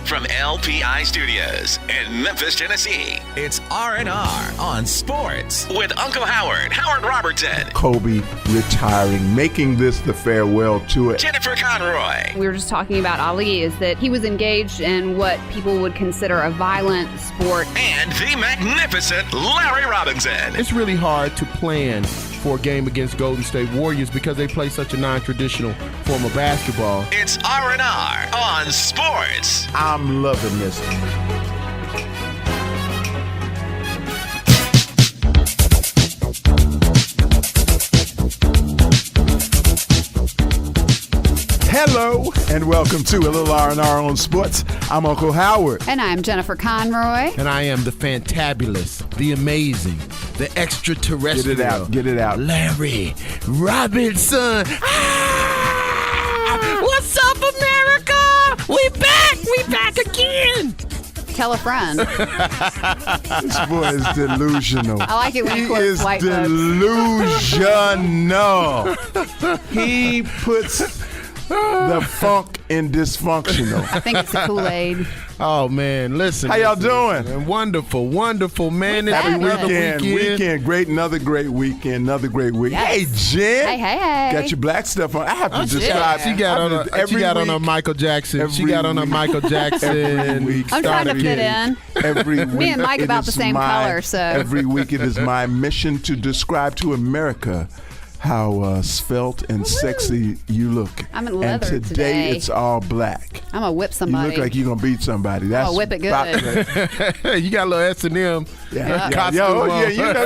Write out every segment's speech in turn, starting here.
from LPI Studios in Memphis, Tennessee. It's R&R on Sports with Uncle Howard, Howard Robertson. Kobe retiring, making this the farewell tour. Jennifer Conroy. We were just talking about Ali, is that he was engaged in what people would consider a violent sport. And the magnificent Larry Robinson. It's really hard to plan for a game against Golden State Warriors because they play such a non-traditional form of basketball. It's R&R on Sports. I'm loving this. Hello and welcome to a little R&R on Sports. I'm Uncle Howard. And I'm Jennifer Conroy. And I am the fantabulous, the amazing, the extraterrestrial. Get it out. Larry Robinson. What's up, America? We back again. Tell a friend. This boy is delusional. I like it when he quotes white He is delusional. He puts the funk in dysfunctional. I think it's the Kool-Aid. Oh, man, listen. How y'all doing? Man, wonderful, weekend. Happy weekend. Great, another great weekend, another great week. Yes. Hey, Jen. Hey. Got your black stuff on. I have to describe. She got on a Michael Jackson. She got on a Michael Jackson. Every week. I'm trying to fit in. Every week. Me and Mike about the same color, so. Every week it is my mission to describe to America how svelte and sexy you look. I'm in leather and today it's all black. I'm going to whip somebody. You look like you're going to beat somebody. That's I'm going to whip it good. You got a little S&M costume on. You know,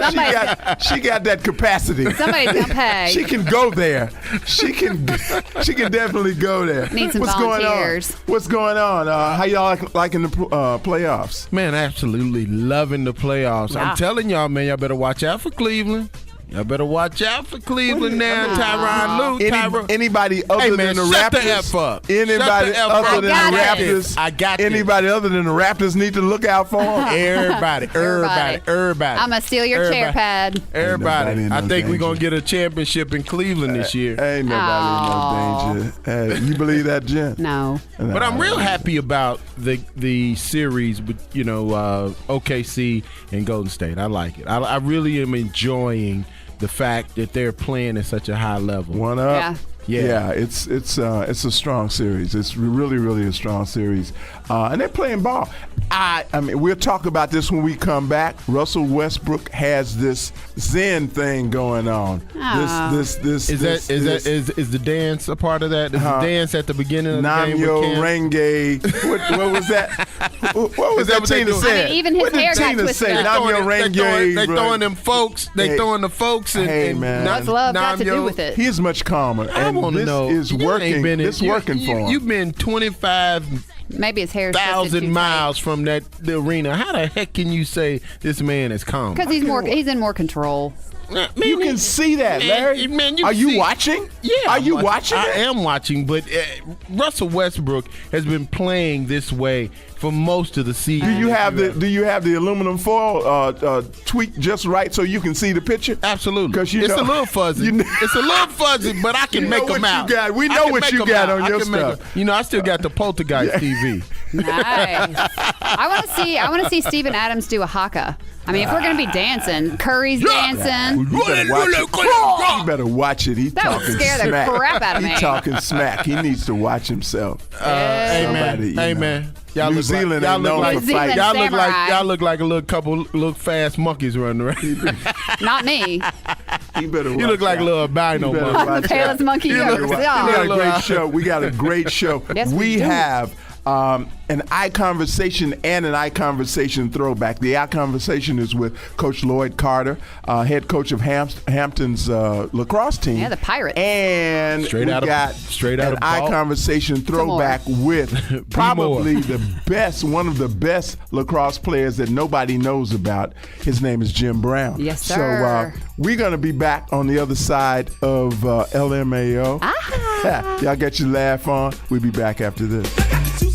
she got that capacity. Somebody's going to pay. She can go there. She can definitely go there. Need some volunteers. What's going on? How y'all liking the playoffs? Man, absolutely loving the playoffs. Yeah. I'm telling y'all, man, y'all better watch out for Cleveland. Y'all better watch out for Cleveland now, Tyronn Lue. Anybody other than the shut Raptors? The F up. Anybody other than the Raptors? I got Anybody other than the Raptors need to look out for them? Everybody. I'm going to steal your chair pad. Everybody. I think we're going to get a championship in Cleveland this year. Ain't nobody in no danger. You believe that, Jen? No. But I'm real happy about the series with, OKC and Golden State. I like it. I really am enjoying the fact that they're playing at such a high level. One up. Yeah, it's a strong series. It's really, really a strong series, and they're playing ball. I mean, we'll talk about this when we come back. Russell Westbrook has this Zen thing going on. Is the dance a part of that? Is the dance at the beginning of the game? Renge. What was that? What was that Tina said? I mean, even his hair got twisted up. They throwing them folks. They throwing the folks. Man. What's love got to do with it? He is much calmer. And this is working. This working for him. You've been 25. Maybe his hair 1,000 miles from the arena. How the heck can you say this man is calm? Because he's in more control. You can see that, Larry. Are you watching? Yeah. Are you watching? I am watching, but Russell Westbrook has been playing this way for most of the season. Do you have the aluminum foil tweaked just right so you can see the picture? Absolutely. Because it's a little fuzzy. It's a little fuzzy, but I can make them out. We know what you got on your stuff. I still got the Poltergeist TV. Nice. I want to see Steven Adams do a haka. I mean, if we're going to be dancing, Curry's dancing. You better watch it. He's that would talking scare smack. the crap out of me. He's talking smack. He needs to watch himself. Hey, man. Y'all New Zealand ain't known for fighting. Y'all look like a little fast monkeys running around. Not me. You better watch. You look like a little albino monkey. I'm the palest monkey you ever saw. We got a great show. Yes, we have an iConversation and an iConversation throwback. The iConversation is with Coach Lloyd Carter, head coach of Hampton's lacrosse team. Yeah, the Pirates. And straight out of iConversation throwback with probably one of the best lacrosse players that nobody knows about. His name is Jim Brown. Yes, sir. So we're going to be back on the other side of LMAO. Y'all get your laugh on. We'll be back after this.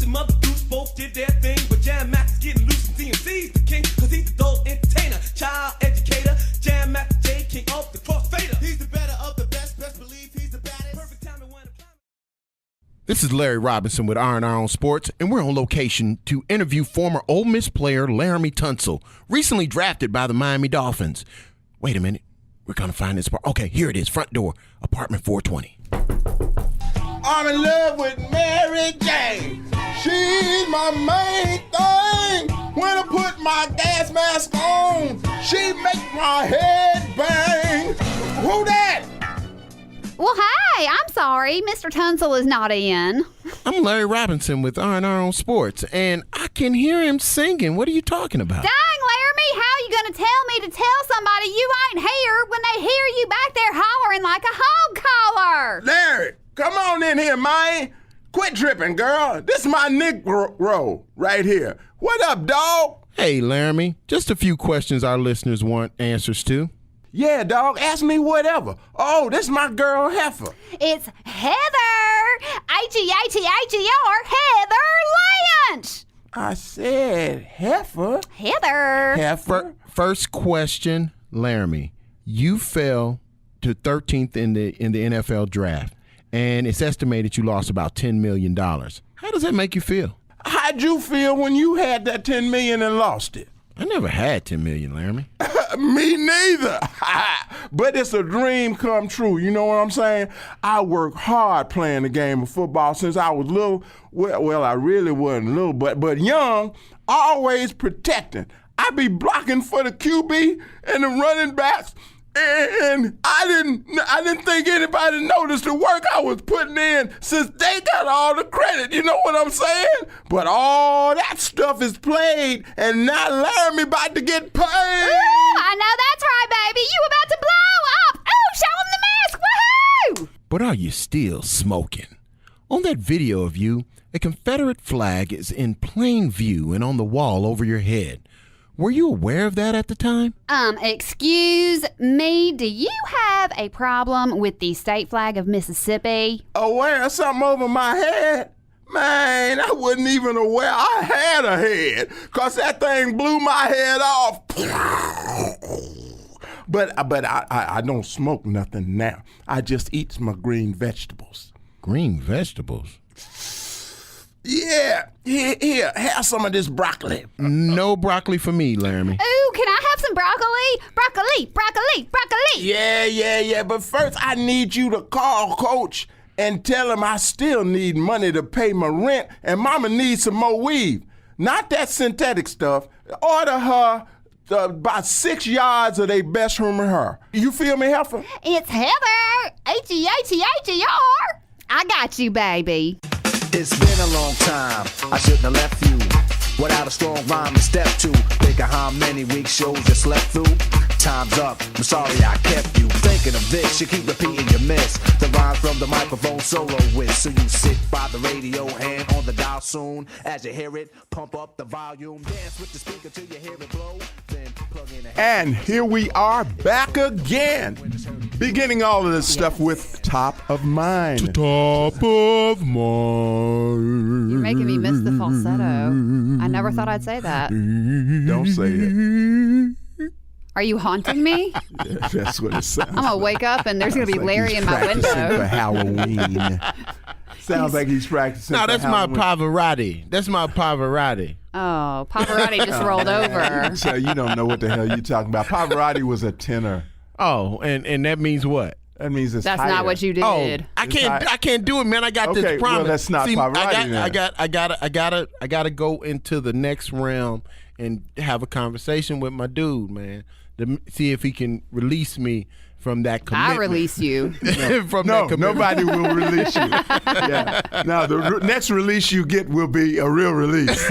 Mother dudes both did their thing, but Jam Max is getting loose and DMC's the king, cause he's the adult entertainer, child educator, Jam Max J, king of the crossfader. He's the better of the best believe he's the baddest. Perfect timing when This is Larry Robinson with R&R on Sports, and we're on location to interview former Ole Miss player Laramie Tunsil, recently drafted by the Miami Dolphins. Wait a minute. We're going to find this part. Okay, here it is. Front door, apartment 420. I'm in love with Mary Jane. She's my main thing. When I put my gas mask on, she make my head bang. Who that? Well, hi. I'm sorry. Mr. Tunsil is not in. I'm Larry Robinson with R&R on Sports, and I can hear him singing. What are you talking about? Dang, Laramie, how you going to tell me to tell somebody you ain't here when they hear you back there hollering like a hog collar? Larry, come on in here, man. Quit tripping, girl. This is my Negro right here. What up, dog? Hey, Laramie, just a few questions our listeners want answers to. Yeah, dog, ask me whatever. Oh, this is my girl Heifer. It's Heather. H-E-A-T-H-E-R. Heather Lynch. I said Heifer. Heather. Heifer. First question, Laramie. You fell to 13th in the NFL draft, and it's estimated you lost about $10 million. How does that make you feel? How'd you feel when you had that $10 million and lost it? I never had $10 million, Laramie. Me neither. But it's a dream come true. You know what I'm saying? I worked hard playing the game of football since I was little. Well, I really wasn't little, but young, always protecting. I be blocking for the QB and the running backs. And I didn't think anybody noticed the work I was putting in since they got all the credit. You know what I'm saying? But all that stuff is played, and now Laramie about to get paid. Ooh, I know that's right, baby. You about to blow up. Ooh, show them the mask. Woohoo! But are you still smoking? On that video of you, a Confederate flag is in plain view and on the wall over your head. Were you aware of that at the time? Excuse me, do you have a problem with the state flag of Mississippi? Aware of something over my head? Man, I wasn't even aware I had a head, because that thing blew my head off. But I don't smoke nothing now. I just eat my green vegetables. Green vegetables? Yeah, here, have some of this broccoli. No broccoli for me, Laramie. Ooh, can I have some broccoli? Broccoli. Yeah, but first I need you to call Coach and tell him I still need money to pay my rent and Mama needs some more weave. Not that synthetic stuff. Order her about 6 yards of their best rumor hair. You feel me, Heifer? It's Heather. H-E-A-T-H-E-R. I got you, baby. It's been a long time, I shouldn't have left you without a strong rhyme to step to. Think of how many weeks shows you slept through. Time's up, I'm sorry I kept you thinking of this. You keep repeating your miss the rhymes from the microphone solo with. So you sit by the radio, hand on the dial soon. As you hear it, pump up the volume. Dance with the speaker till you hear it blow. Then plug in a And here we are back again. Beginning all of this stuff with Top of Mind. Top of mind. You're making me miss the falsetto. I never thought I'd say that. Don't say it. Are you haunting me? Yeah, that's what it sounds I'm going to wake up and there's going to be Larry in my practicing window. for Halloween. Sounds like he's practicing No, for that's Halloween. my Pavarotti. That's my Pavarotti. Oh, Pavarotti just rolled over. So you don't know what the hell you're talking about. Pavarotti was a tenor. Oh, and that means what? That means it's That's higher. not what you did. Oh, I can't do it, man. I got Okay, this promise. well, that's not Pavarotti then. I gotta go into the next realm and have a conversation with my dude, man, to see if he can release me from that commitment. I release you. From No, that commitment. nobody will release you. Yeah. Now, the next release you get will be a real release.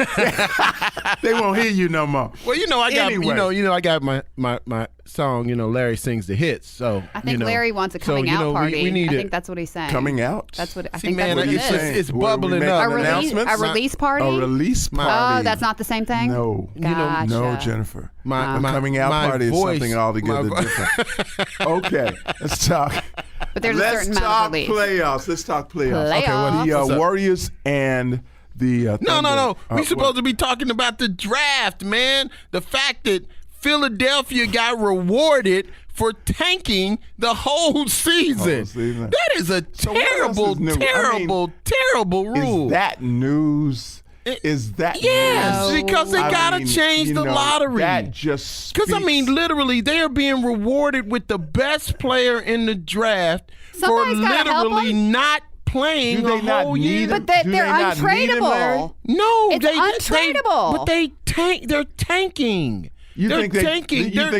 They won't hear you no more. Well, I got Anyway. I got my song. Larry sings the hits. So I think Larry wants a coming out party. We need I think that's what he's saying. Coming out? That's what I See, think. man, that's what it's it saying. is. it's What, are we bubbling making up. announcements? A release party. A release party. Oh, that's not the same thing. No. Gotcha. No, Jennifer. My A coming out my party voice, is something altogether my different. Okay, let's talk. But there's a certain Let's amount talk of release. playoffs. Let's talk playoffs. Okay, Playoffs. the What's up? Warriors and the No. Thunder. We're supposed to be talking about the draft, man. The fact that Philadelphia got rewarded for tanking the whole season. That is a terrible rule. Is that news? Is that yes, news? because they gotta change the lottery. That just because literally, they are being rewarded with the best player in the draft Somebody's for literally not playing a whole year. But they're untradeable. No, it's untradeable. They're tanking. You think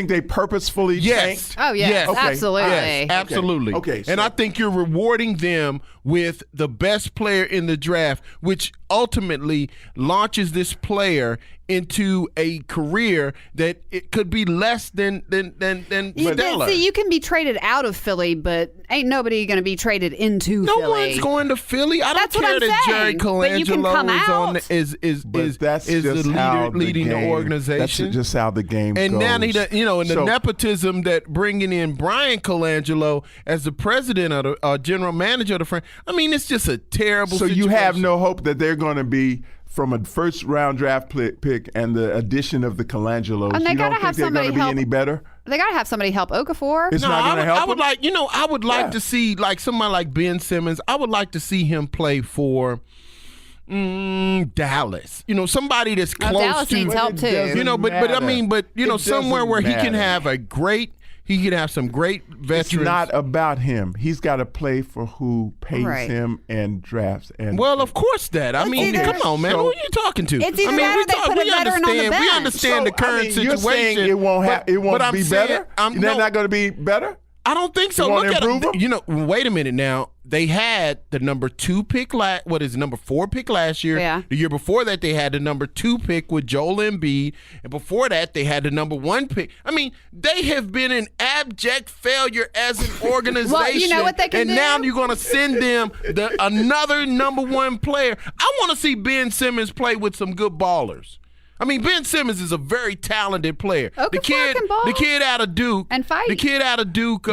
they purposefully tanked? Oh yes, okay. absolutely. Yes, absolutely. Okay, and I think you're rewarding them with the best player in the draft, which ultimately launches this player into a career that it could be less than stellar. See, you can be traded out of Philly, but ain't nobody going to be traded into Philly. No one's going to Philly. I don't care that Jerry Colangelo is the leader leading the organization. That's just how the game goes. And now the nepotism that bringing in Brian Colangelo as the president of the general manager of the franchise. I mean, it's just a terrible situation. So you have no hope that they're going to be from a first-round draft pick and the addition of the Colangelos. And you don't think they're going to be any better? They got to have somebody help Okafor. It's not going to help. I would like to see somebody like Ben Simmons. I would like to see him play for Dallas. Somebody that's close Dallas to. needs help too. But somewhere where he can have he can have some great veterans. It's not about him. He's got to play for who pays him and drafts. And well, of course that. I mean, come on, man. Who are you talking to? It's either that or they put a veteran on the bench. We understand the current situation. You're saying it won't be better? They're not going to be better? I don't think so. Look at them. Wait a minute now. They had the number 2 pick number 4 pick last year. Yeah. The year before that, they had the number 2 pick with Joel Embiid. And before that, they had the number 1 pick. I mean, they have been an abject failure as an organization. Well, you know what they can do? And now you're going to send them another number 1 player. I want to see Ben Simmons play with some good ballers. I mean, Ben Simmons is a very talented player. The kid out of Duke. And fight. The kid out of Duke,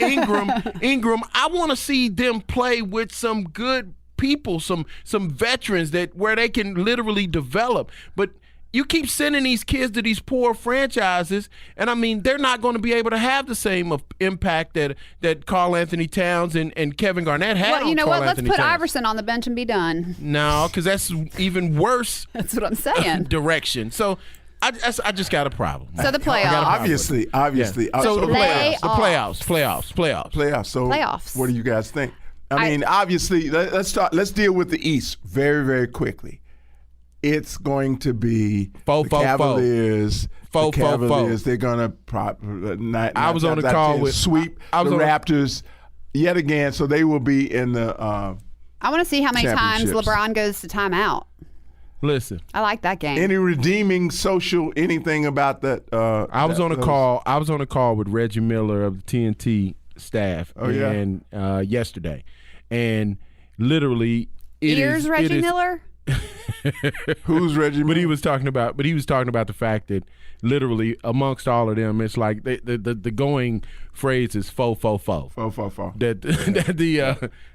Ingram, I want to see them play with some good people, some veterans where they can literally develop. But you keep sending these kids to these poor franchises, and I mean, they're not going to be able to have the same impact that Karl Anthony Towns and Kevin Garnett had. Well, you know what? Let's put Iverson on the bench and be done. No, because that's even worse. That's what I'm saying. Direction. So I just got a problem. So the playoffs. Obviously. Yeah. So the playoffs. So playoffs. What do you guys think? I mean, obviously, let's deal with the East very, very quickly. It's going to be the Cavaliers. They're going to I was on the call with sweep the Raptors yet again, so they will be in the I want to see how many times LeBron goes to timeout. Listen, I like that game. Any redeeming social anything about that? I was on a call with Reggie Miller of the TNT staff yesterday, and literally Reggie Miller. Who's Reggie Miller? But he was talking about the fact that literally amongst all of them, it's like the going phrase is fo.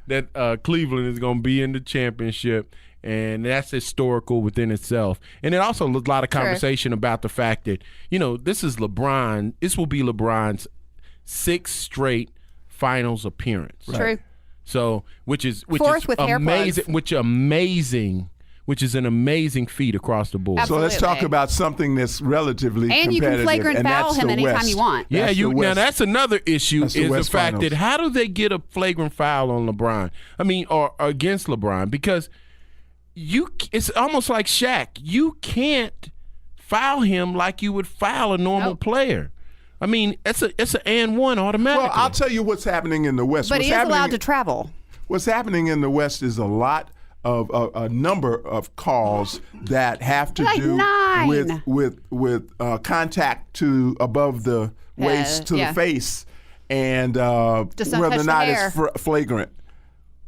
That Cleveland is going to be in the championship, and that's historical within itself. And then also a lot of conversation about the fact that this is LeBron. This will be LeBron's 6th straight finals appearance. True. So which is amazing. Which is an amazing feat across the board. Absolutely. So let's talk about something that's relatively competitive. And you can flagrant foul him anytime you want. Yeah, now that's another issue is the fact that how do they get a flagrant foul on LeBron? I mean, or against LeBron? Because it's almost like Shaq. You can't foul him like you would foul a normal player. I mean, it's an and one automatically. Well, I'll tell you what's happening in the West. But he is allowed to travel. What's happening in the West is a lot of a number of calls that have to do with contact to above the waist to the face, and whether or not it's flagrant.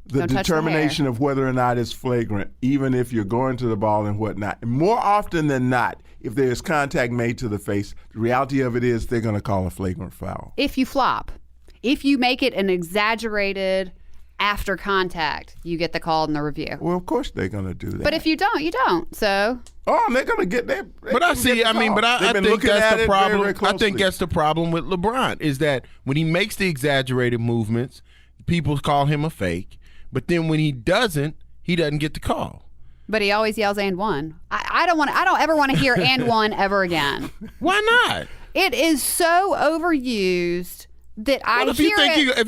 The determination of whether or not it's flagrant, even if you're going to the ball and whatnot. And more often than not, if there's contact made to the face, the reality of it is they're going to call a flagrant foul. If you flop, if you make it an exaggerated after contact, you get the call and the review. Well, of course they're going to do that. But if you don't, you don't. So. Oh, they're going to get that. But I see. I mean, but I think that's the problem. I think that's the problem with LeBron is that when he makes the exaggerated movements, people call him a fake. But then when he doesn't get the call. But he always yells "and one." I don't ever want to hear "and one" ever again. Why not? It is so overused that if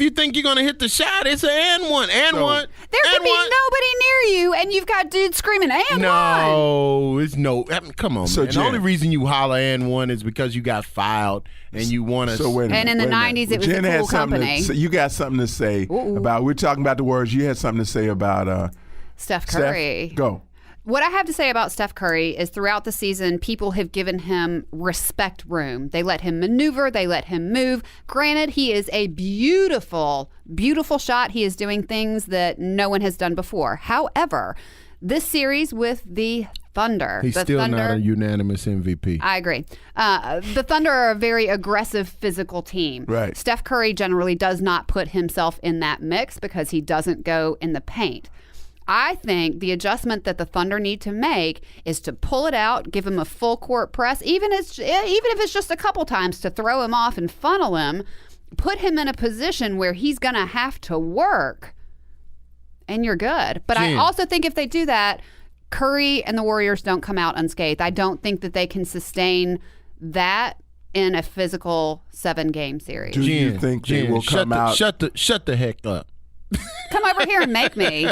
you think you're going to hit the shot, it's an and one. There could be nobody near you, and you've got dudes screaming "and one." No, it's no. I mean, come on, man. Jen, the only reason you holler "and one" is because you got fouled and you want to. And in the 90s, it was Jen a cool company. You got something to say about. We're talking about the Warriors. You had something to say about Steph Curry. Steph, go. What I have to say about Steph Curry is throughout the season, people have given him respect room. They let him maneuver. They let him move. Granted, he is a beautiful, beautiful shot. He is doing things that no one has done before. However, this series with the Thunder. He's still not a unanimous MVP. I agree. The Thunder are a very aggressive physical team. Right. Steph Curry generally does not put himself in that mix because he doesn't go in the paint. I think the adjustment that the Thunder need to make is to pull it out, give him a full court press, even if it's just a couple times to throw him off and funnel him, put him in a position where he's going to have to work, and you're good. But I also think if they do that, Curry and the Warriors don't come out unscathed. I don't think that they can sustain that in a physical 7-game series. Do you think they will come out? Shut the heck up. Come over here and make me.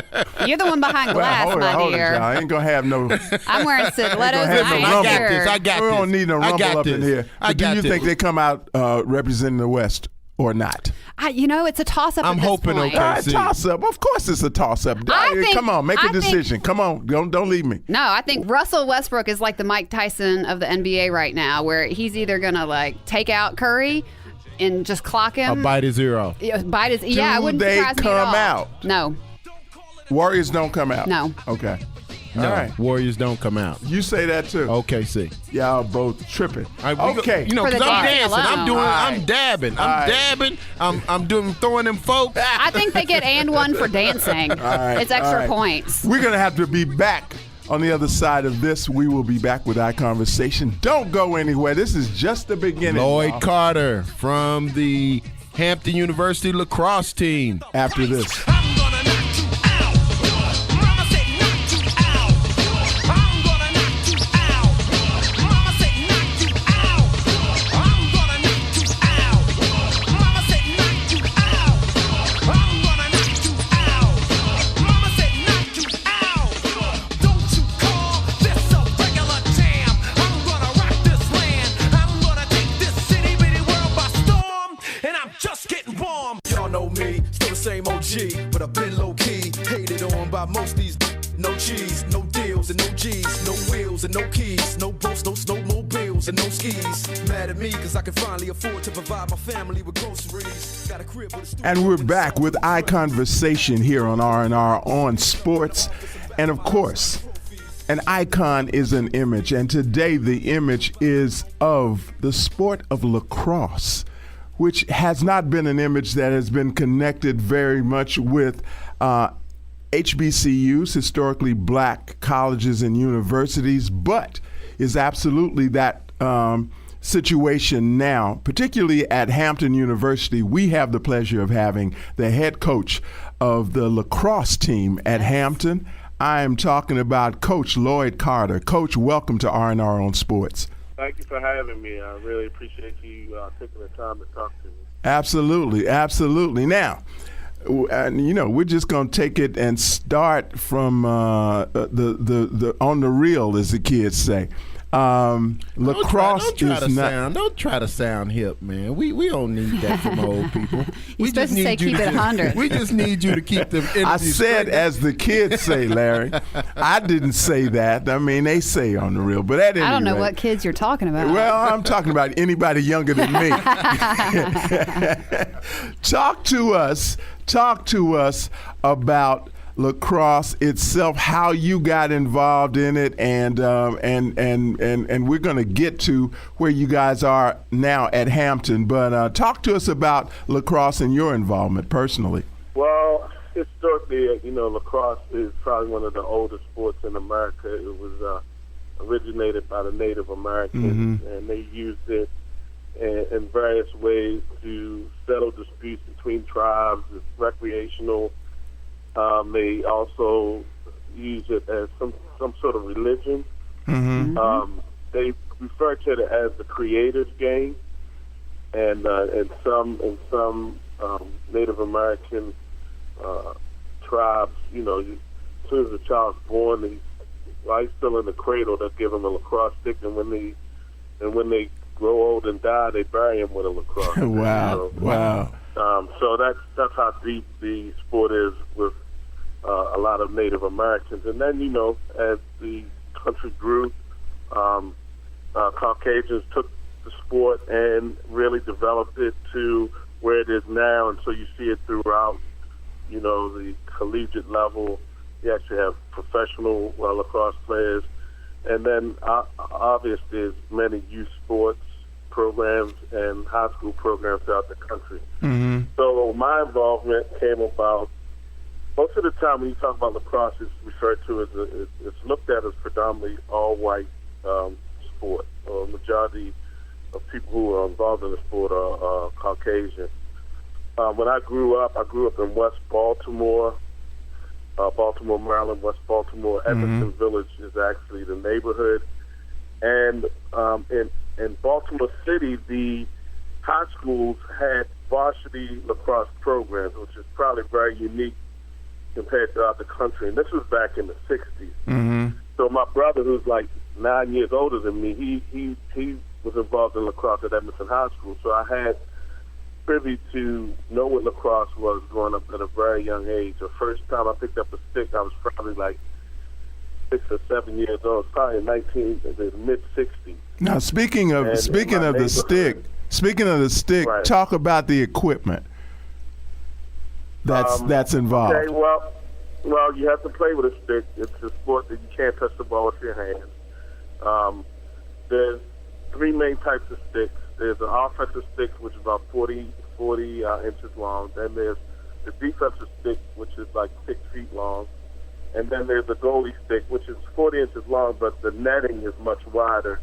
You're the one behind glass, hold my it, dear. I ain't gonna have no. I'm wearing stilettos and I got this. We don't need no rumble up in here. Do you think they come out representing the West or not? It's a toss-up. I'm hoping point. OKC. Toss-up. Of course, it's a toss-up. Come on, make a decision. Come on, don't leave me. No, I think Russell Westbrook is like the Mike Tyson of the NBA right now, where he's either gonna take out Curry and just clock him. Bite his ear off. Bite his. Yeah, it wouldn't surprise me at all. Come out? No. Warriors don't come out. No. Okay. No, all right. Warriors don't come out. You say that too. OKC. Y'all both tripping. Okay. Because I'm dancing. I'm doing. I'm dabbing. I'm doing throwing them folks. I think they get and one for dancing. It's extra points. We're gonna have to be back. On the other side of this, we will be back with iConversation. Don't go anywhere. This is just the beginning. Lloyd Carter from the Hampton University LaCrosse team. After this. I'm gonna knock you out. Mama said knock you out. I'm gonna knock you out. Mama said knock you out. I'm gonna knock you out. Mama said knock you out. I'm gonna knock you out. Mama said knock you out. Don't you call this a regular jam. I'm gonna rock this land. I'm gonna take this city, bitty world by storm. And I'm just getting warm. Y'all know me, still the same OG, but I've been low-key, hated on by most these. No cheese, no deals, and no G's, no wheels and no keys, no boats, no snowmobiles, and no skis. Mad at me because I can finally afford to provide my family with groceries. Got a crib with a studio. And we're back with iConversation here on R&R on Sports. And of course, an icon is an image. And today the image is of the sport of lacrosse, which has not been an image that has been connected very much with HBCUs, historically black colleges and universities, but is absolutely that situation now, particularly at Hampton University. We have the pleasure of having the head coach of the lacrosse team at Hampton. I am talking about Coach Lloyd Carter. Coach, welcome to R&R on Sports. Thank you for having me. I really appreciate you taking the time to talk to me. Absolutely, absolutely. Now, we're just going to take it and start from the on the real, as the kids say. Lacrosse Don't try to sound hip, man. We don't need that from old people. You're supposed to say keep it 100. We just need you to keep the energy I said, straight. as the kids say, Larry. I didn't say that. I mean, they say on the real, but at any rate, I don't know what kids you're talking about. Well, I'm talking about anybody younger than me. Talk to us about lacrosse itself, how you got involved in it, and we're going to get to where you guys are now at Hampton. But talk to us about lacrosse and your involvement personally. Well, historically, lacrosse is probably one of the oldest sports in America. It was originated by the Native Americans, and they used it in various ways to settle disputes between tribes. It's recreational. They also use it as some sort of religion. They refer to it as the creator's game, and some Native American tribes, as soon as the child's born, while he's still in the cradle, they'll give him a lacrosse stick, and when they grow old and die, they bury him with a lacrosse. Wow! Wow! So that's how deep the sport is with a lot of Native Americans. And then, as the country grew, Caucasians took the sport and really developed it to where it is now. And so you see it throughout, the collegiate level. You actually have professional lacrosse players. And then, obviously, there's many youth sports programs and high school programs throughout the country. So my involvement came about. Most of the time when you talk about lacrosse, it's referred to as it's looked at as predominantly all-white sport. Majority of people who are involved in the sport are Caucasian. When I grew up in West Baltimore, Maryland, West Baltimore. Evanston Village is actually the neighborhood. And in Baltimore City, the high schools had varsity lacrosse programs, which is probably very unique compared throughout the country. And this was back in the 60s. So my brother, who's like 9 years older than me, he was involved in lacrosse at Edmonton High School. So I had privy to know what lacrosse was growing up at a very young age. The first time I picked up a stick, I was probably like 6 or 7 years old. Probably in the mid-60s. Now, speaking of the stick, right. Talk about the equipment that's involved. Okay, well, you have to play with a stick. It's a sport that you can't touch the ball with your hands. There's three main types of sticks. There's an offensive stick, which is about 40 inches long. Then there's the defensive stick, which is like 6 feet long. And then there's the goalie stick, which is 40 inches long, but the netting is much wider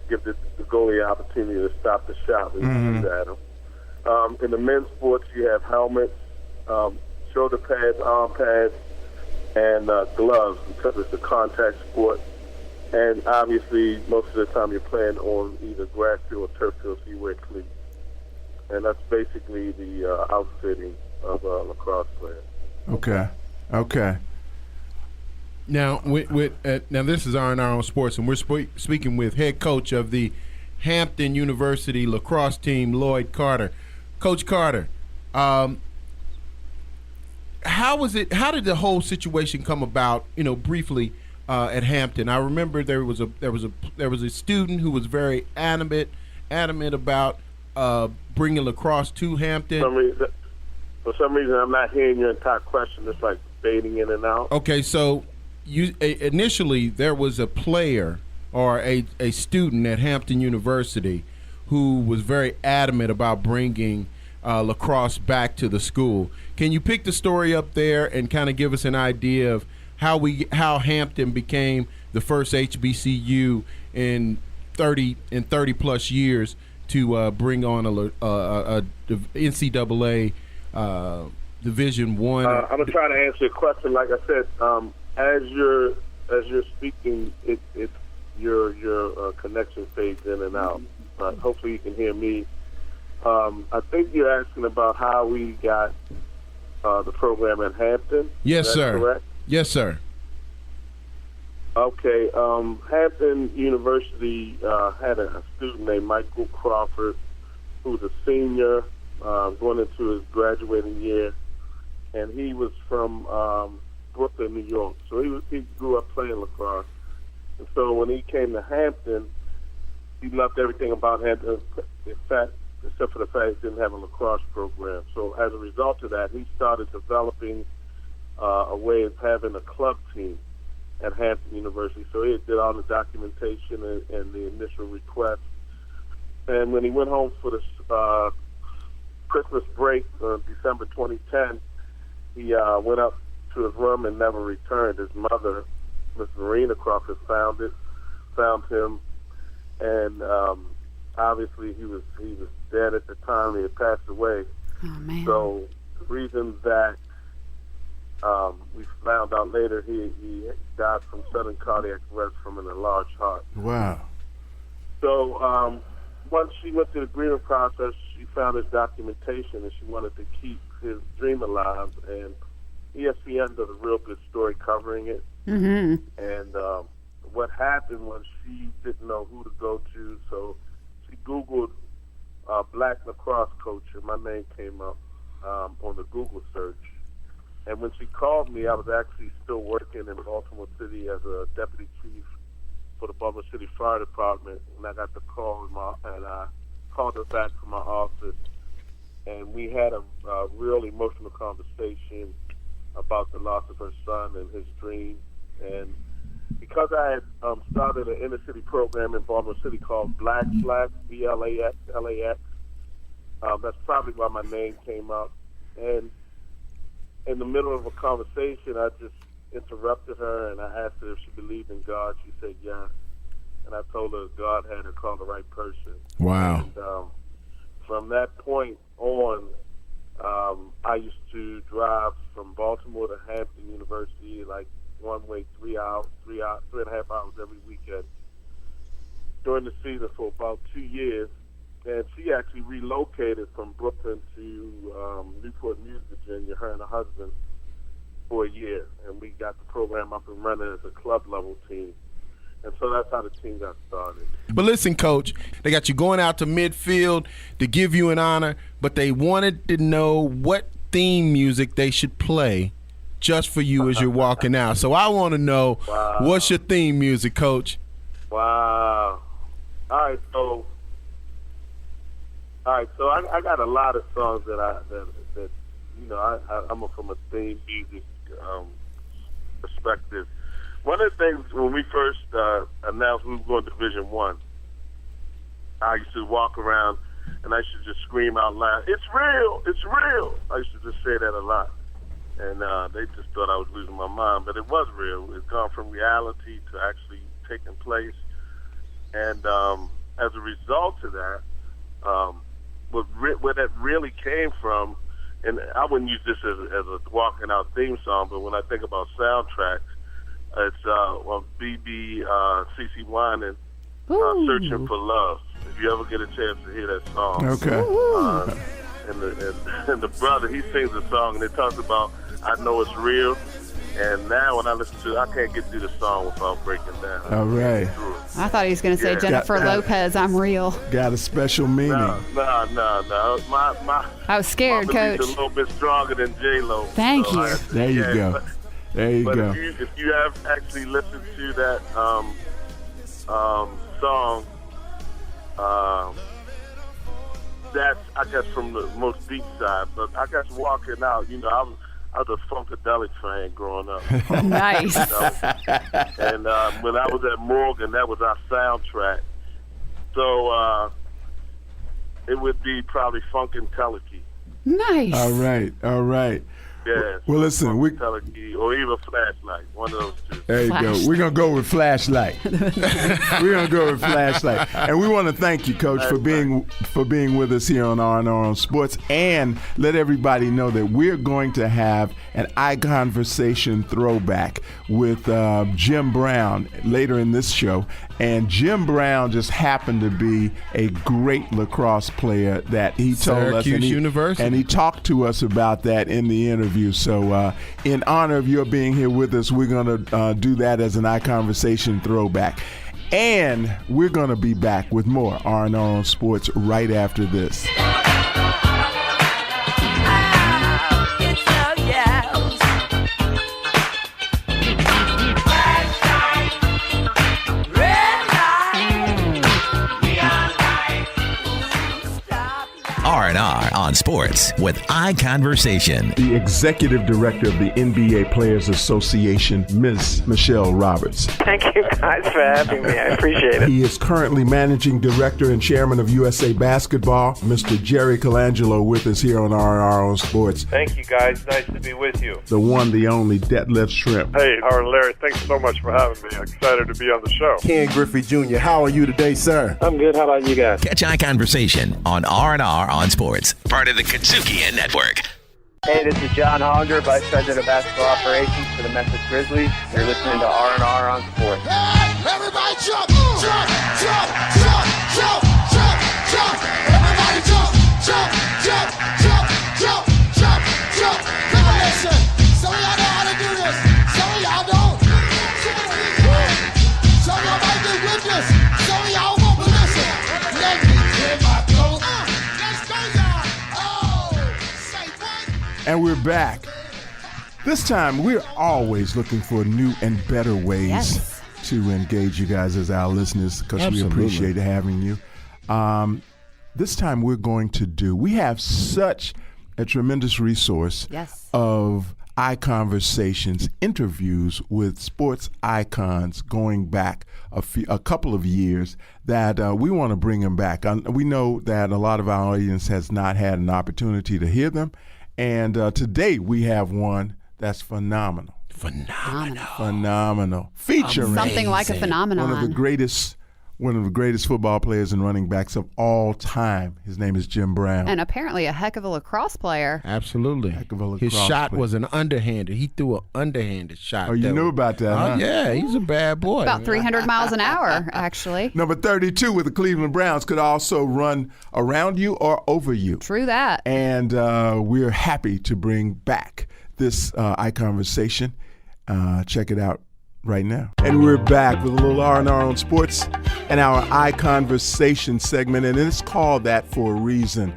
to give the goalie opportunity to stop the shot when you shoot at him. In the men's sports, you have helmets, shoulder pads, arm pads, and gloves because it's a contact sport. And obviously, most of the time you're playing on either grass field or turf field, so you wear cleats. And that's basically the outfitting of a lacrosse player. Okay. Now, now this is R&R on Sports, and we're speaking with head coach of the Hampton University lacrosse team, Lloyd Carter. Coach Carter, how did the whole situation come about? Briefly. At Hampton, I remember there was a student who was very adamant about bringing lacrosse to Hampton. For some reason, I'm not hearing your entire question. It's like fading in and out. Okay, so initially there was a player or a student at Hampton University who was very adamant about bringing lacrosse back to the school. Can you pick the story up there and kind of give us an idea of how Hampton became the first HBCU in 30 plus years to bring on a NCAA Division One? I'm gonna try to answer your question. Like I said, as you're speaking, your connection fades in and out. But hopefully you can hear me. I think you're asking about how we got the program at Hampton. Yes, sir. Correct? Yes, sir. Okay. Hampton University had a student named Michael Crawford, who was a senior going into his graduating year, and he was from Brooklyn, New York. So he grew up playing lacrosse, and so when he came to Hampton, he loved everything about Hampton, except for the fact he didn't have a lacrosse program. So as a result of that, he started developing a way of having a club team at Hampton University. So he did all the documentation and the initial request. And when he went home for the Christmas break, December 2010, he went up to his room and never returned. His mother, Miss Marina Crawford, found him, and obviously he was dead at the time. He had passed away. Oh, man. So the reason that we found out later, he died from sudden cardiac arrest from an enlarged heart. Wow. So once she went through the grieving process, she found his documentation, and she wanted to keep his dream alive. And ESPN does a real good story covering it. Mm-hmm. And what happened was she didn't know who to go to, so she Googled black lacrosse coach, and my name came up on the Google search. And when she called me, I was actually still working in Baltimore City as a deputy chief for the Baltimore City Fire Department, and I got the call, and I called her back from my office, and we had a real emotional conversation about the loss of her son and his dream. And because I had started an inner city program in Baltimore City called Black Flag, BLAX, that's probably why my name came up. And in the middle of a conversation, I just interrupted her, and I asked her if she believed in God. She said yes. And I told her God had her call the right person. Wow. And from that point on, I used to drive from Baltimore to Hampton University, like one way, 3.5 hours every weekend during the season for about 2 years. And she actually relocated from Brooklyn to Newport News, Virginia, her and her husband, for a year. And we got the program up and running as a club level team. And so that's how the team got started. But listen, Coach, they got you going out to midfield to give you an honor, but they wanted to know what theme music they should play just for you as you're walking out. So I want to know, what's your theme music, Coach? Wow. All right, so I got a lot of songs that you know, I'm from a theme music perspective. One of the things when we first announced we were going to Division I, I used to walk around and I used to just scream out loud, "It's real! It's real!" I used to just say that a lot. And they just thought I was losing my mind, but it was real. It's gone from reality to actually taking place. And as a result of that, where that really came from, and I wouldn't use this as a walking out theme song, but when I think about soundtracks, it's BB CeCe Winans, "Searching for Love." If you ever get a chance to hear that song. Okay. And the brother, he sings a song, and it talks about, "I know it's real." And now when I listen to it, I can't get through the song without breaking down. All right. I thought he was going to say, Yeah. Jennifer Lopez, "I'm real." Got a special meaning. No. My I was scared, my belief's Coach. a little bit stronger than J-Lo. Thank you. There you go. There you But go. if you have actually listened to that song, that's, I guess, from the most deep side. But I guess walking out, you know, I was a Funkadelic fan growing up. Nice. And when I was at Morgan, that was our soundtrack. So it would be probably Funkadelic. Nice. All right. Yeah. Well, listen, Funkadelic, or even Flashlight, one of those two. There you go. We're going to go with Flashlight. We're going to go with Flashlight. And we want to thank you, Coach, for being with us here on R&R on Sports, and let everybody know that we're going to have an iConversation throwback with Jim Brown later in this show. And Jim Brown just happened to be a great lacrosse player that he told us. Syracuse University. And he talked to us about that in the interview. So in honor of your being here with us, we're going to do that as an iConversation throwback. And we're going to be back with more R&R on Sports right after this. R&R on Sports with iConversation. The executive director of the NBA Players Association, Ms. Michelle Roberts. Thank you guys for having me. I appreciate it. He is currently managing director and chairman of USA Basketball, Mr. Jerry Colangelo, with us here on R&R on Sports. Thank you, guys. Nice to be with you. The one, the only, Detlef Shrimp. Hey, Howard and Larry, thanks so much for having me. I'm excited to be on the show. Ken Griffey Jr., how are you today, sir? I'm good. How about you guys? Catch iConversation on R&R on Sports, part of the Katsukian Network. Hey, this is John Hollander, Vice President of Basketball Operations for the Memphis Grizzlies. You're listening to R&R on Sports. Everybody jump, jump, jump, jump, jump, jump, jump. Everybody jump, jump, jump, jump, jump, jump, jump. Revelation. Some of y'all know how to do this. Some of y'all don't. Some of y'all might be with this. Some of y'all won't, but listen. Let me clear my throat. Let's go, y'all. Oh, say what? And we're back. This time, we're always looking for new and better ways to engage you guys as our listeners, because we appreciate having you. This time, we have such a tremendous resource of iConversations, interviews with sports icons going back a couple of years that we want to bring them back. We know that a lot of our audience has not had an opportunity to hear them, and today we have one that's phenomenal. Featuring something like a phenomenon. one of the greatest football players and running backs of all time. His name is Jim Brown. And apparently a heck of a lacrosse player. Absolutely. Heck of a His lacrosse shot player. was an underhanded. He threw an underhanded shot. Oh, you knew about that, huh? Yeah, he's a bad boy. About 300 miles an hour, actually. Number 32 with the Cleveland Browns could also run around you or over you. True that. And we're happy to bring back this iConversation. Check it out right now. And we're back with a little R&R on Sports and our iConversation segment, and it's called that for a reason.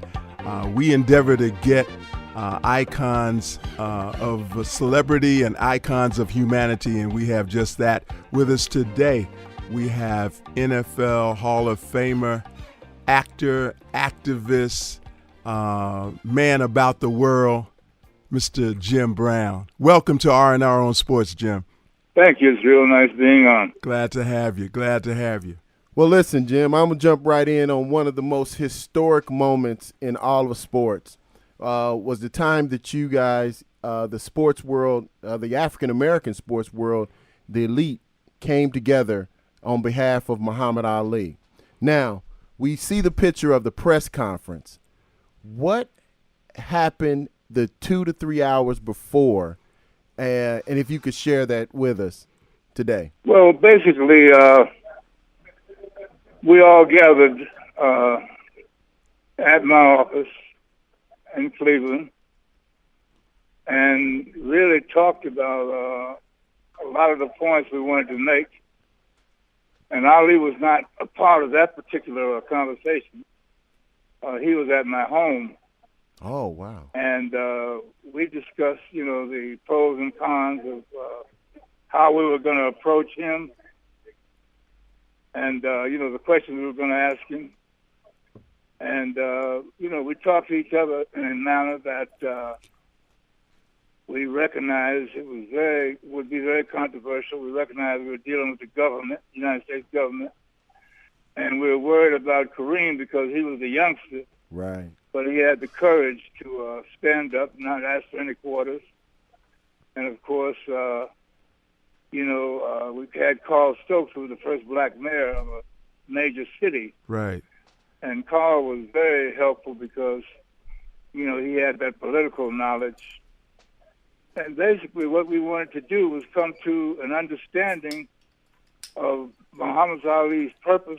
We endeavor to get icons of celebrity and icons of humanity, and we have just that with us today. We have NFL Hall of Famer, actor, activist, man about the world, Mr. Jim Brown. Welcome to R&R on Sports, Jim. Thank you. It's real nice being on. Glad to have you. Well, listen, Jim, I'm going to jump right in on one of the most historic moments in all of sports. Was the time that you guys, the sports world, the African-American sports world, the elite, came together on behalf of Muhammad Ali. Now, we see the picture of the press conference. What happened the 2 to 3 hours before, and if you could share that with us today? Well, basically, we all gathered at my office in Cleveland and really talked about a lot of the points we wanted to make. And Ali was not a part of that particular conversation. He was at my home. Oh, wow. And we discussed, the pros and cons of how we were going to approach him and, the questions we were going to ask him. And, we talked to each other in a manner that we recognized would be very controversial. We recognized we were dealing with the government, the United States government. And we were worried about Kareem because he was a youngster. Right. But he had the courage to stand up, not ask for any quarters. And, of course, we had Carl Stokes, who was the first black mayor of a major city. Right. And Carl was very helpful because, he had that political knowledge. And basically what we wanted to do was come to an understanding of Muhammad Ali's purpose,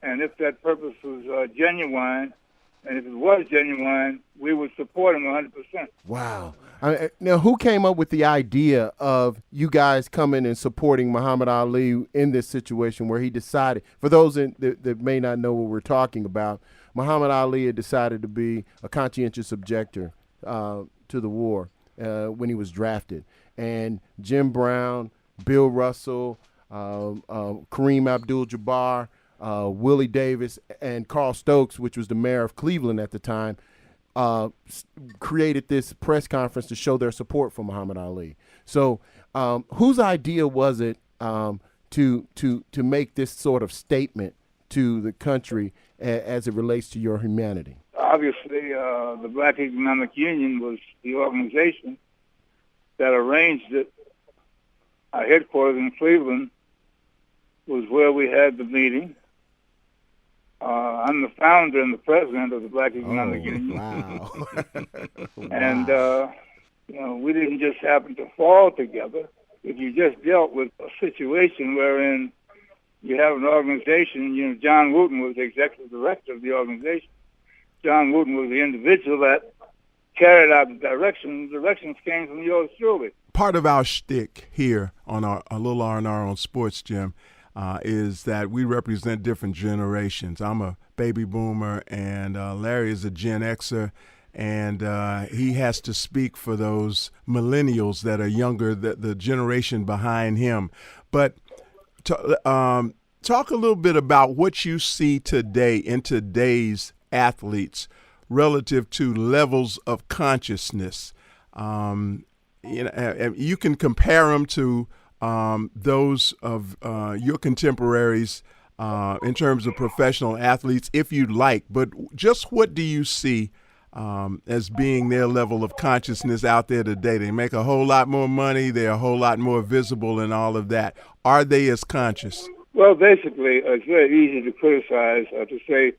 and if that purpose was genuine, and if it was genuine, we would support him 100%. Wow. Now, who came up with the idea of you guys coming and supporting Muhammad Ali in this situation where he decided, for those that may not know what we're talking about, Muhammad Ali had decided to be a conscientious objector to the war when he was drafted. And Jim Brown, Bill Russell, Kareem Abdul-Jabbar, Willie Davis, and Carl Stokes, which was the mayor of Cleveland at the time, created this press conference to show their support for Muhammad Ali. So whose idea was it to make this sort of statement to the country as it relates to your humanity? Obviously, the Black Economic Union was the organization that arranged it. Our headquarters in Cleveland was where we had the meeting. I'm the founder and the president of the Black Economic Union. Wow. And, we didn't just happen to fall together. If you just dealt with a situation wherein you have an organization, John Wooten was the executive director of the organization. John Wooten was the individual that carried out the directions. The directions came from yours truly. Part of our shtick here on our a little R&R on Sports, Jim, is that we represent different generations. I'm a baby boomer, and Larry is a Gen Xer, and he has to speak for those millennials that are younger, the generation behind him. But talk a little bit about what you see today in today's athletes relative to levels of consciousness. You can compare them to those of your contemporaries in terms of professional athletes, if you'd like. But just what do you see as being their level of consciousness out there today? They make a whole lot more money. They're a whole lot more visible and all of that. Are they as conscious? Well, basically, it's very easy to criticize or to say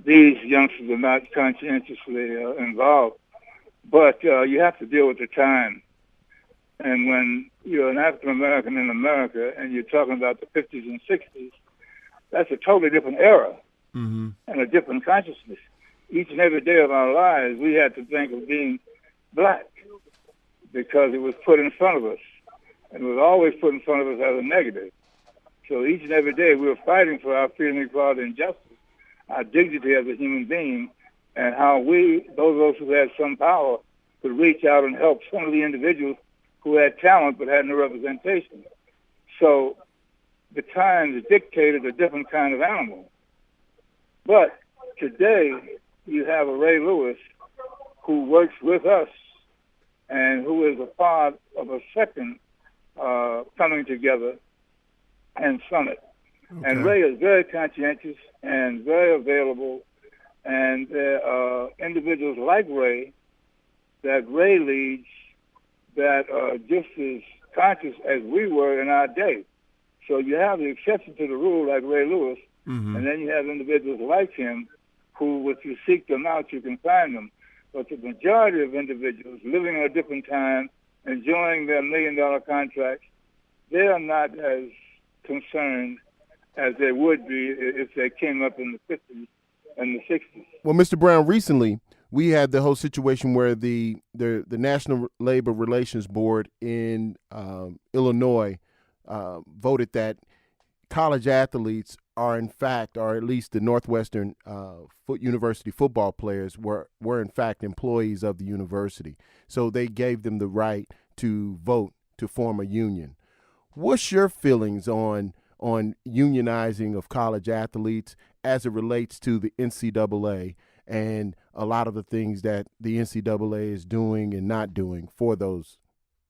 these youngsters are not conscientiously involved. But you have to deal with the time. And when you're an African-American in America and you're talking about the 50s and 60s, that's a totally different era and a different consciousness. Each and every day of our lives, we had to think of being black because it was put in front of us. And it was always put in front of us as a negative. So each and every day we were fighting for our freedom, equality, and justice, our dignity as a human being, and how we, those of us who had some power, could reach out and help some of the individuals who had talent but had no representation. So the times dictated a different kind of animal. But today you have a Ray Lewis who works with us and who is a part of a second coming together and summit. Okay. And Ray is very conscientious and very available, and there are individuals like Ray that Ray leads that are just as conscious as we were in our day. So you have the exception to the rule like Ray Lewis, and then you have individuals like him who, if you seek them out, you can find them. But the majority of individuals living in a different time, enjoying their $1 million contracts, they are not as concerned as they would be if they came up in the 50s and the 60s. Well, Mr. Brown, recently we had the whole situation where the National Labor Relations Board in Illinois voted that college athletes are in fact, or at least the Northwestern University football players were in fact employees of the university. So they gave them the right to vote to form a union. What's your feelings on unionizing of college athletes as it relates to the NCAA and a lot of the things that the NCAA is doing and not doing for those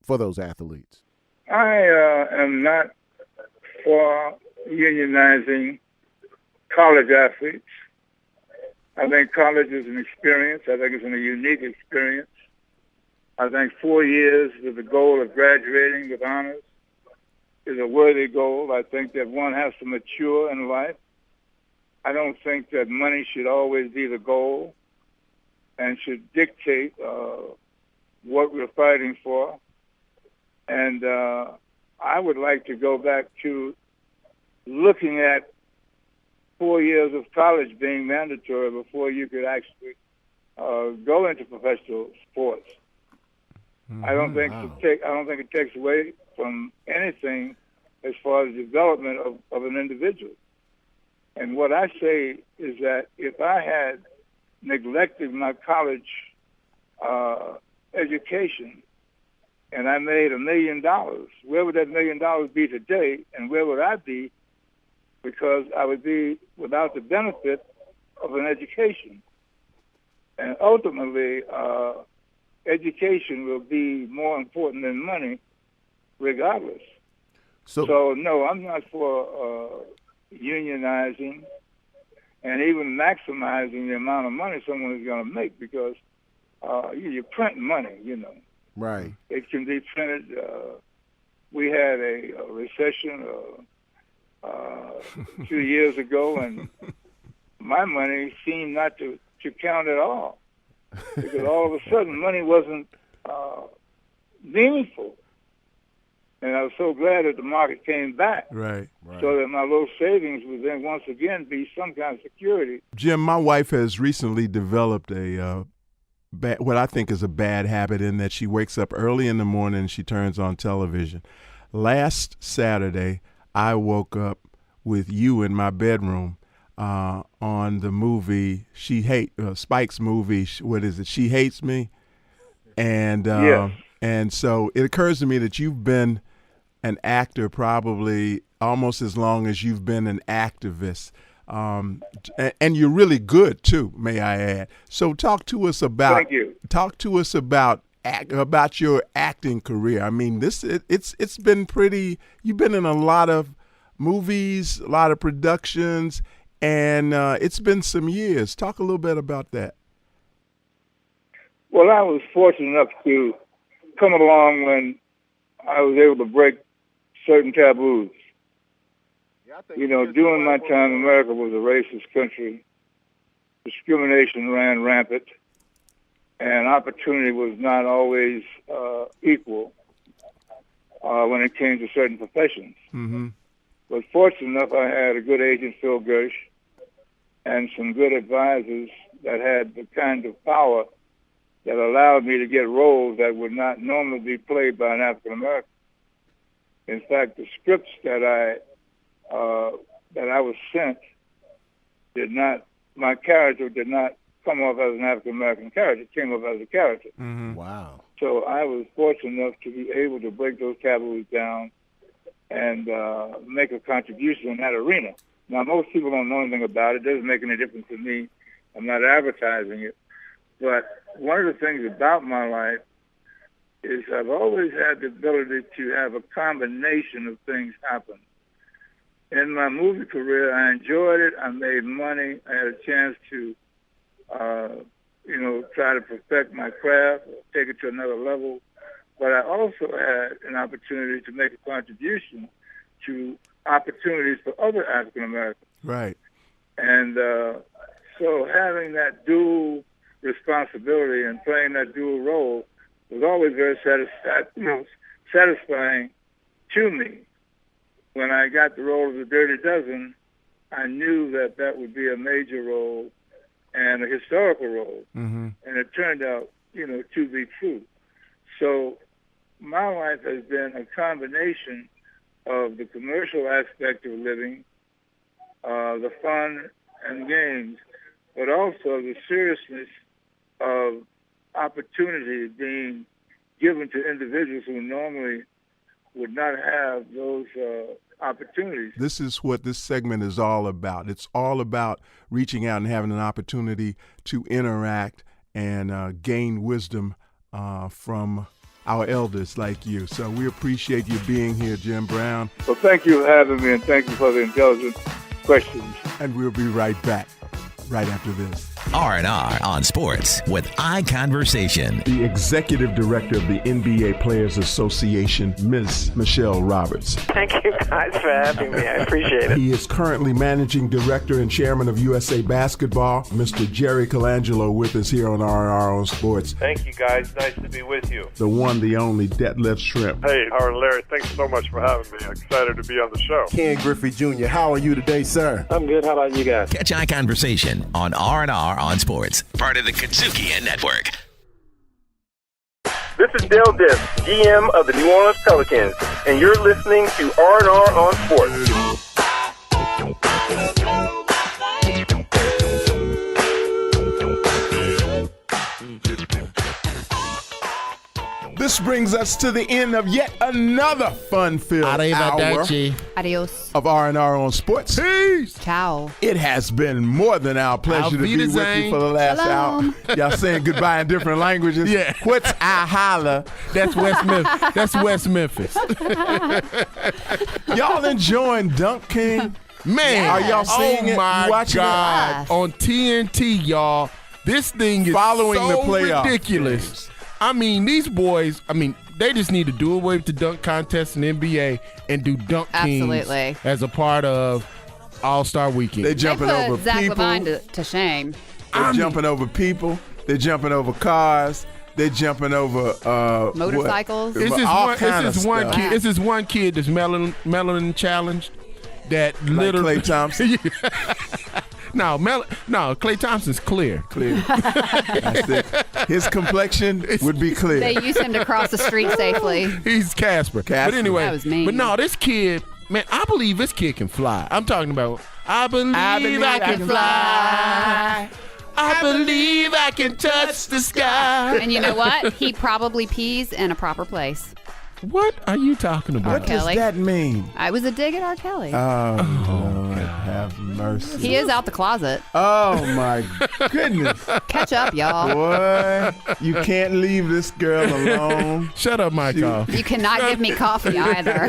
athletes? I am not for unionizing college athletes. I think college is an experience. I think it's a unique experience. I think 4 years with the goal of graduating with honors is a worthy goal. I think that one has to mature in life. I don't think that money should always be the goal and should dictate what we're fighting for. And I would like to go back to looking at 4 years of college being mandatory before you could actually go into professional sports. I don't think it takes away from anything as far as development of an individual. And what I say is that if I had neglected my college education and I made $1 million, where would that $1 million be today, and where would I be? Because I would be without the benefit of an education. And ultimately, education will be more important than money, regardless. So no, I'm not for unionizing and even maximizing the amount of money someone is going to make, because you're printing money, Right. It can be printed. We had a recession a few years ago, and my money seemed not to count at all, because all of a sudden money wasn't meaningful. And I was so glad that the market came back, Right. so that my little savings would then once again be some kind of security. Jim, my wife has recently developed what I think is a bad habit, in that she wakes up early in the morning and she turns on television. Last Saturday, I woke up with you in my bedroom on the movie Spike's movie. What is it? She Hates Me. And Yes. And so it occurs to me that you've been an actor probably almost as long as you've been an activist. And you're really good too, may I add. So talk to us about Thank you. About your acting career. I mean, it's been pretty. You've been in a lot of movies, a lot of productions, and it's been some years. Talk a little bit about that. Well, I was fortunate enough to come along when I was able to break certain taboos. During my time, America was a racist country. Discrimination ran rampant, and opportunity was not always equal when it came to certain professions. Mm-hmm. But fortunate enough, I had a good agent, Phil Gersh, and some good advisors that had the kind of power that allowed me to get roles that would not normally be played by an African American. In fact, the scripts that I was sent my character did not come off as an African American character. It came off as a character. Mm-hmm. Wow. So I was fortunate enough to be able to break those taboos down and make a contribution in that arena. Now, most people don't know anything about it. It doesn't make any difference to me. I'm not advertising it. But one of the things about my life is I've always had the ability to have a combination of things happen. In my movie career, I enjoyed it. I made money. I had a chance to, try to perfect my craft, take it to another level. But I also had an opportunity to make a contribution to opportunities for other African Americans. Right. And so having that dual responsibility and playing that dual role was always very satisfying to me. When I got the role of the Dirty Dozen, I knew that would be a major role and a historical role. Mm-hmm. And it turned out, to be true. So my life has been a combination of the commercial aspect of living, the fun and games, but also the seriousness of opportunity being given to individuals who normally would not have those opportunities. This is what this segment is all about. It's all about reaching out and having an opportunity to interact and gain wisdom from our elders like you. So we appreciate you being here, Jim Brown. Well, thank you for having me, and thank you for the intelligent questions. And we'll be right back right after this. R&R on Sports with iConversation. The executive director of the NBA Players Association, Ms. Michelle Roberts. Thank you guys for having me. I appreciate it. He is currently managing director and chairman of USA Basketball, Mr. Jerry Colangelo, with us here on R&R on Sports. Thank you, guys. Nice to be with you. The one, the only, Detlef Shrimp. Hey, Howard and Larry, thanks so much for having me. I'm excited to be on the show. Ken Griffey Jr., how are you today, sir? I'm good. How about you guys? Catch iConversation on R&R on Sports, part of the Katsuki Network. This is Dale Diff, GM of the New Orleans Pelicans, and you're listening to R&R on Sports. This brings us to the end of yet another fun-filled hour Adios. of R&R on Sports. Peace. Ciao. It has been more than our pleasure to be with you for the last Shalom. hour. Y'all saying goodbye in different languages. Yeah. What's I holla? That's West Memphis. That's West Memphis. Y'all enjoying Dunk King? Man, Are y'all seeing it? Oh my You watching God! it? On TNT, y'all. This thing is Following so the playoff ridiculous. games. I mean, these boys. I mean, they just need to do away with the dunk contest in the NBA and do Dunk Absolutely. Kings as a part of All-Star Weekend. They They jumping put over Zach people. Levine to shame. They're jumping over people. They're jumping over cars. They're jumping over Motorcycles. What? It's this All one. kind It's this of one stuff. kid. It's this one kid that's melanin challenged. That Like literally Klay Thompson. No, Klay Thompson's clear. Clear. That's it. His complexion would be clear. They used him to cross the street safely. He's Casper. But anyway, That was mean. but no, this kid, man, I believe this kid can fly. I'm talking about, I believe I can fly. I believe I can touch the sky. And you know what? He probably pees in a proper place. What are you talking about? What does Kelly. that mean? I was a dig at R. Kelly. Oh, Lord, have mercy. He is out the closet. Oh, my goodness. Catch up, y'all. Boy, you can't leave this girl alone. Shut up, Michael. You cannot give me coffee either.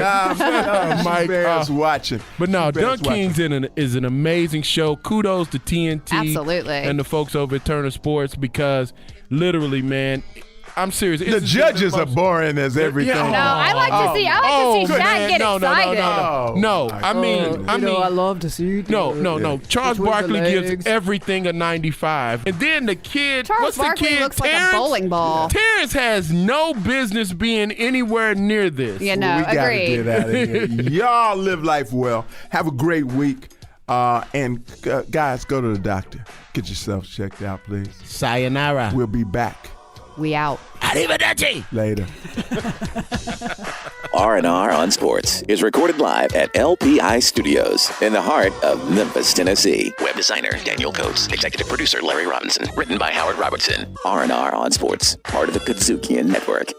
Mike bears watching. But no, She bears Dunk Kings is an amazing show. Kudos to TNT. Absolutely. And the folks over at Turner Sports because literally, man, I'm serious. The judges are boring as everything. No, I like to see Shaq get excited. No, I mean, love to see. No. Charles Between the Barkley gives legs. everything a 95. And then the kid, Charles what's Barkley the kid? looks like a Terrence? bowling ball. Terrence has no business being anywhere near this. Yeah, no, We got to agreed. get out of here. Y'all live life well. Have a great week. And guys, go to the doctor. Get yourself checked out, please. Sayonara. We'll be back We out. Arrivederci. later. R&R on Sports is recorded live at LPI Studios in the heart of Memphis, Tennessee. Web designer Daniel Coates, executive producer Larry Robinson, written by Howard Robertson. R&R on Sports, part of the Kazookian Network.